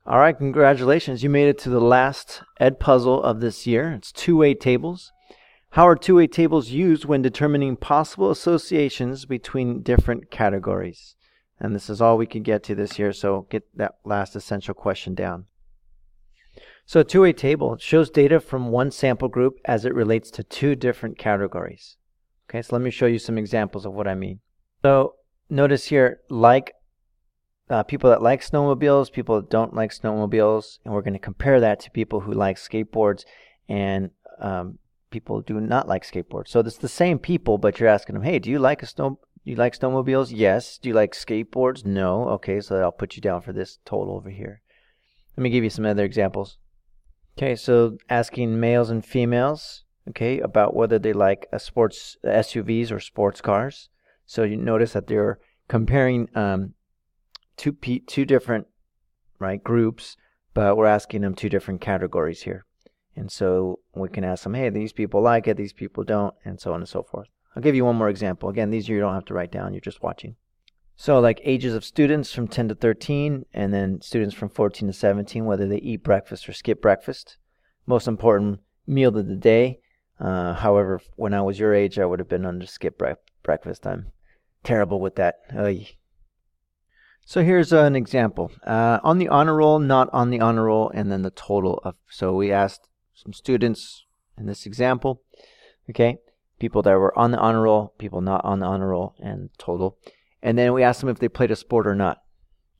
All right, congratulations. You made it to the last Ed puzzle of this year. It's two-way tables. How are two-way tables used when determining possible associations between different categories? And this is all we can get to this year, so get that last essential question down. So a two-way table shows data from one sample group as it relates to two different categories. Okay, so let me show you some examples of what I mean. So notice here, people that like snowmobiles, people that don't like snowmobiles, and we're going to compare that to people who like skateboards and people who do not like skateboards. So it's the same people, but you're asking them, hey, do you like snowmobiles? Yes. Do you like skateboards? No. Okay, so I'll put you down for this total over here. Let me give you some other examples. Okay, so asking males and females, okay, about whether they like SUVs or sports cars. So you notice that they're comparing two different groups, but we're asking them two different categories here. And so we can ask them, hey, these people like it, these people don't, and so on and so forth. I'll give you one more example. Again, these you don't have to write down, you're just watching. So like ages of students from 10 to 13, and then students from 14 to 17, whether they eat breakfast or skip breakfast. Most important meal of the day. However, when I was your age, I would have been under skip breakfast. I'm terrible with that. So here's an example. On the honor roll, not on the honor roll, and then the total of. So we asked some students in this example, okay, people that were on the honor roll, people not on the honor roll, and total. And then we asked them if they played a sport or not.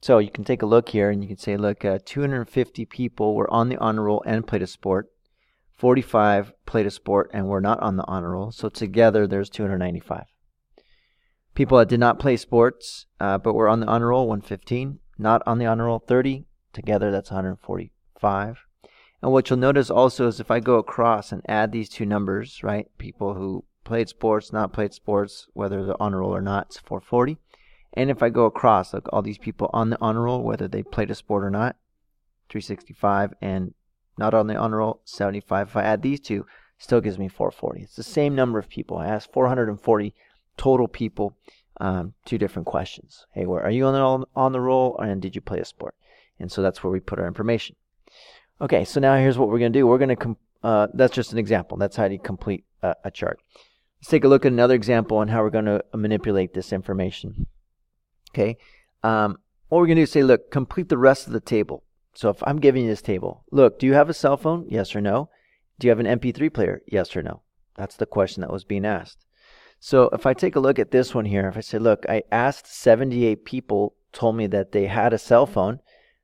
So you can take a look here and you can say, look, 250 people were on the honor roll and played a sport. 45 played a sport and were not on the honor roll. So together there's 295. People that did not play sports but were on the honor roll, 115. Not on the honor roll, 30. Together that's 145. And what you'll notice also is if I go across and add these two numbers, right, people who played sports, not played sports, whether they're honor roll or not, it's 440. And if I go across, look, all these people on the honor roll, whether they played a sport or not, 365, and not on the honor roll, 75. If I add these two, still gives me 440. It's the same number of people. I asked 440 total people, two different questions. Hey, where are you on the roll, and did you play a sport? And so that's where we put our information. Okay, so now here's what we're going to do. We're going to that's just an example. That's how you complete a chart. Let's take a look at another example on how we're going to manipulate this information. Okay, what we're going to do is say, look, complete the rest of the table. So if I'm giving you this table, look, do you have a cell phone? Yes or no? Do you have an MP3 player? Yes or no? That's the question that was being asked. So if I take a look at this one here, if I say, look, I asked 78 people, told me that they had a cell phone.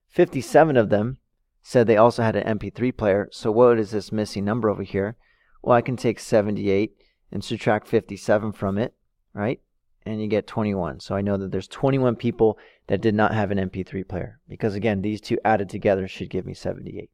57 of them said they also had an MP3 player. So what is this missing number over here? Well, I can take 78 and subtract 57 from it, right? And you get 21. So I know that there's 21 people that did not have an MP3 player. Because again, these two added together should give me 78.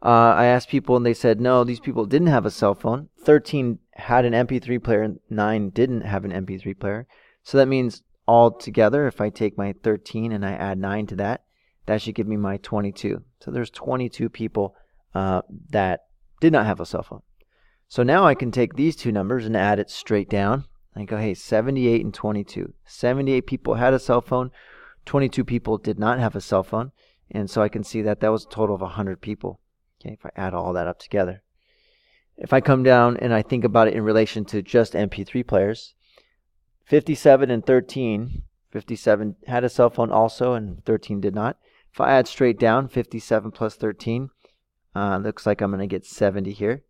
I asked people and they said, no, these people didn't have a cell phone. 13 had an MP3 player and 9 didn't have an MP3 player. So that means all together, if I take my 13 and I add 9 to that, that should give me my 22. So there's 22 people that did not have a cell phone. So now I can take these two numbers and add it straight down. I go, hey, 78 and 22. 78 people had a cell phone. 22 people did not have a cell phone. And so I can see that that was a total of 100 people. Okay, if I add all that up together. If I come down and I think about it in relation to just MP3 players, 57 and 13, 57 had a cell phone also and 13 did not. If I add straight down, 57 plus 13, looks like I'm going to get 70 here.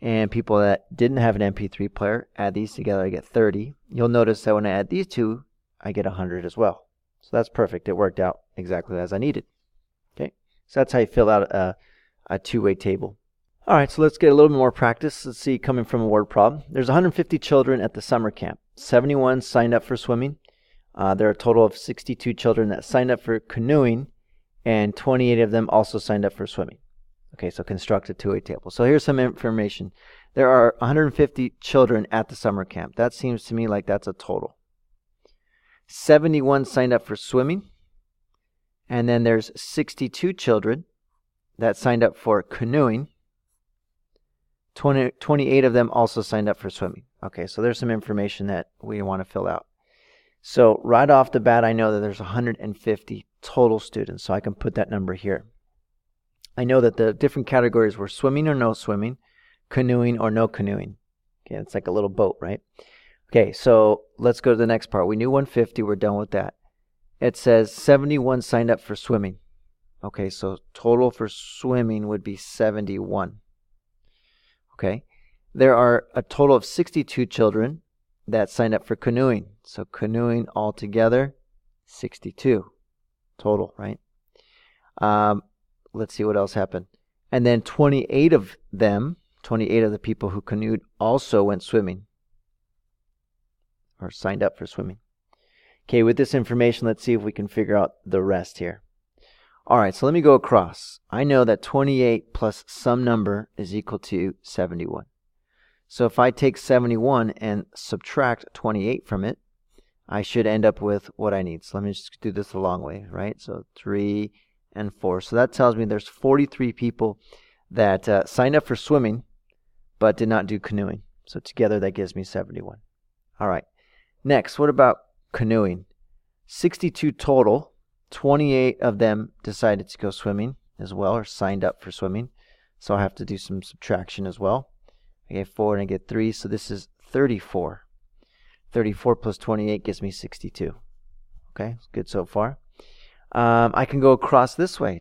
And people that didn't have an MP3 player, add these together, I get 30. You'll notice that when I add these two, I get 100 as well. So that's perfect. It worked out exactly as I needed. Okay, so that's how you fill out a two-way table. All right, so let's get a little bit more practice. Let's see, coming from a word problem. There's 150 children at the summer camp. 71 signed up for swimming. There are a total of 62 children that signed up for canoeing, and 28 of them also signed up for swimming. Okay, so construct a two-way table. So here's some information. There are 150 children at the summer camp. That seems to me like that's a total. 71 signed up for swimming. And then there's 62 children that signed up for canoeing. 28 of them also signed up for swimming. Okay, so there's some information that we want to fill out. So right off the bat, I know that there's 150 total students. So I can put that number here. I know that the different categories were swimming or no swimming, canoeing or no canoeing. Okay, it's like a little boat, right? Okay, so let's go to the next part. We knew 150, we're done with that. It says 71 signed up for swimming. Okay, so total for swimming would be 71. Okay, there are a total of 62 children that signed up for canoeing. So canoeing altogether, 62 total, right? Let's see what else happened. And then 28 of the people who canoed also went swimming or signed up for swimming. Okay, with this information, let's see if we can figure out the rest here. All right, so let me go across. I know that 28 plus some number is equal to 71. So if I take 71 and subtract 28 from it, I should end up with what I need. So let me just do this the long way, right? So 3 and 4. So that tells me there's 43 people that signed up for swimming but did not do canoeing. So together that gives me 71. All right. Next, what about canoeing? 62 total. 28 of them decided to go swimming as well, or signed up for swimming. So I have to do some subtraction as well. I get 4 and I get 3, so this is 34. 34 plus 28 gives me 62. Okay, good so far. I can go across this way.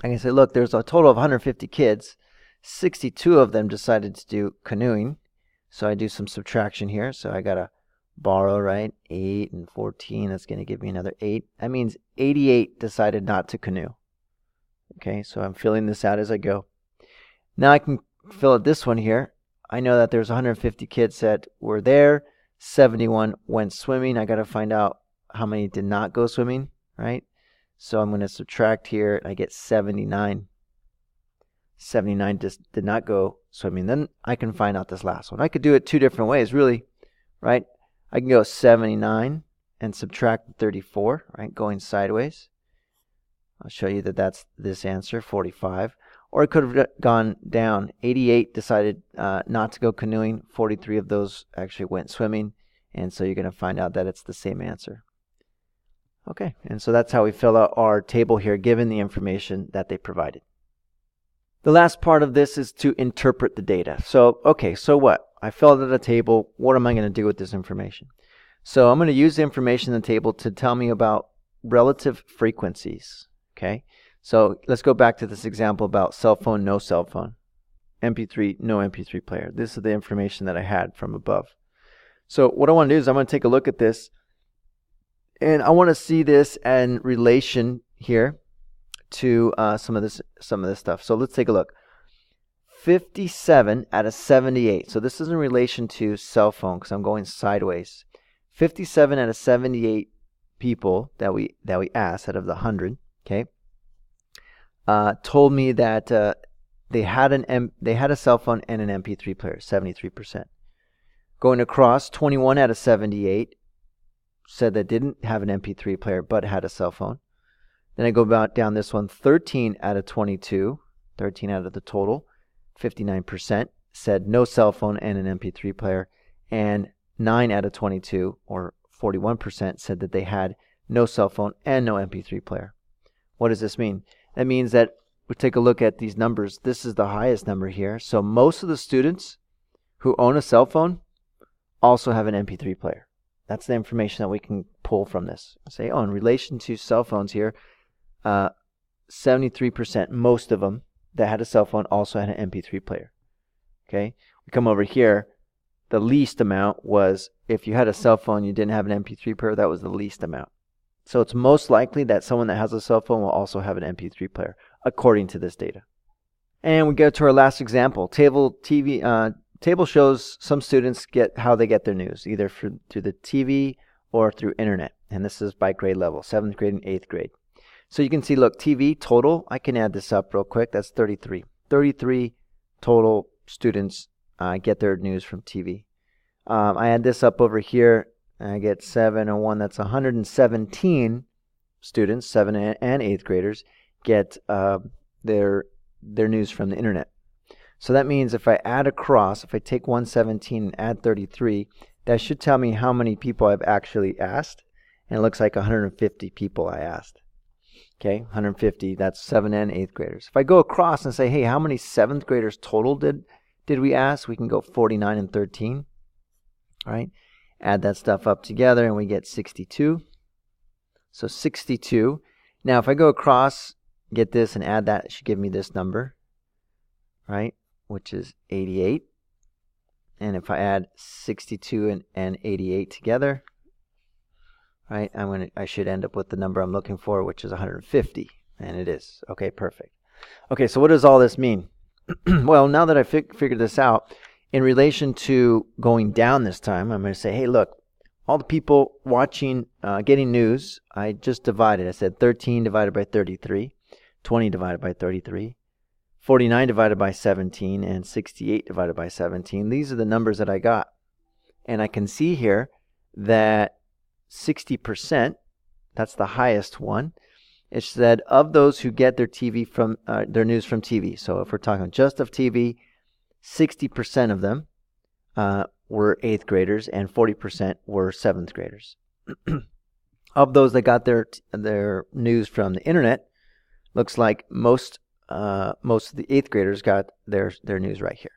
I can say, look, there's a total of 150 kids. 62 of them decided to do canoeing. So I do some subtraction here. So I got to borrow, right? 8 and 14. That's going to give me another 8. That means 88 decided not to canoe. Okay, so I'm filling this out as I go. Now I can fill out this one here. I know that there's 150 kids that were there. 71 went swimming. I got to find out how many did not go swimming, right? So I'm going to subtract here. I get 79. 79 just did not go swimming. Then I can find out this last one. I could do it two different ways, really, right? I can go 79 and subtract 34, right, going sideways. I'll show you that that's this answer, 45. Or it could have gone down. 88 decided not to go canoeing. 43 of those actually went swimming. And so you're going to find out that it's the same answer. Okay, and so that's how we fill out our table here, given the information that they provided. The last part of this is to interpret the data. So, okay, so what? I filled out a table. What am I going to do with this information? So I'm going to use the information in the table to tell me about relative frequencies. Okay, so let's go back to this example about cell phone, no cell phone. MP3, no MP3 player. This is the information that I had from above. So what I want to do is I'm going to take a look at this. And I want to see this in relation here to some of this stuff. So let's take a look. 57 out of 78. So this is in relation to cell phone because I'm going sideways. 57 out of 78 people that we asked out of the 100, okay, told me that they had a cell phone and an MP3 player, 73%. Going across, 21 out of 78 said they didn't have an MP3 player but had a cell phone. Then I go about down this one, 13 out of 22, 13 out of the total, 59% said no cell phone and an MP3 player, and 9 out of 22, or 41%, said that they had no cell phone and no MP3 player. What does this mean? That means that we take a look at these numbers. This is the highest number here. So most of the students who own a cell phone also have an MP3 player. That's the information that we can pull from this. Say, oh, in relation to cell phones here, 73%, most of them that had a cell phone also had an MP3 player. Okay, we come over here. The least amount was if you had a cell phone, you didn't have an MP3 player, that was the least amount. So it's most likely that someone that has a cell phone will also have an MP3 player, according to this data. And we go to our last example. Table shows some students how they get their news, either through the TV or through internet. And this is by grade level, 7th grade and 8th grade. So you can see, look, TV total, I can add this up real quick. That's 33. 33 total students get their news from TV. I add this up over here, and I get 7 and 1. That's 117 students, 7th and 8th graders, get their news from the internet. So that means if I add across, if I take 117 and add 33, that should tell me how many people I've actually asked. And it looks like 150 people I asked. Okay, 150, that's 7th and 8th graders. If I go across and say, hey, how many 7th graders total did we ask? We can go 49 and 13. All right, add that stuff up together and we get 62. So 62. Now if I go across, get this and add that, it should give me this number, right, which is 88. And if I add 62 and 88 together, right, I should end up with the number I'm looking for, which is 150, and it is. Okay, perfect. Okay, so what does all this mean? Well, now that I figured this out, in relation to going down this time, I'm going to say, hey, look, all the people watching, getting news, I just divided. I said 13 divided by 33, 20 divided by 33, 49 divided by 17, and 68 divided by 17. These are the numbers that I got. And I can see here that 60%, that's the highest one. It said of those who get their TV from their news from TV. So if we're talking just of TV, 60% of them were 8th graders and 40% were 7th graders. Of those that got their news from the internet, looks like most of the 8th graders got their news right here.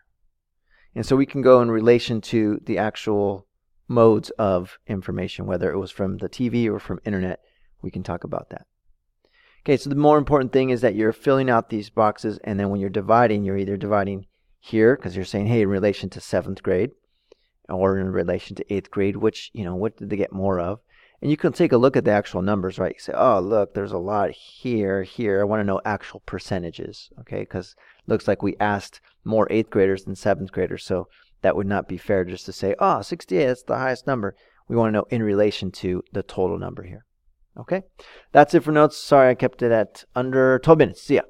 And so we can go in relation to the actual modes of information, whether it was from the TV or from internet. We can talk about that. Okay, so the more important thing is that you're filling out these boxes, and then when you're dividing, you're either dividing here because you're saying, hey, in relation to 7th grade, or in relation to 8th grade, which, what did they get more of? And you can take a look at the actual numbers, right? You say, oh, look, there's a lot here. I want to know actual percentages, okay? Because it looks like we asked more 8th graders than 7th graders, so that would not be fair just to say, oh, 68, that's the highest number. We want to know in relation to the total number here, okay? That's it for notes. Sorry, I kept it at under 12 minutes. See ya.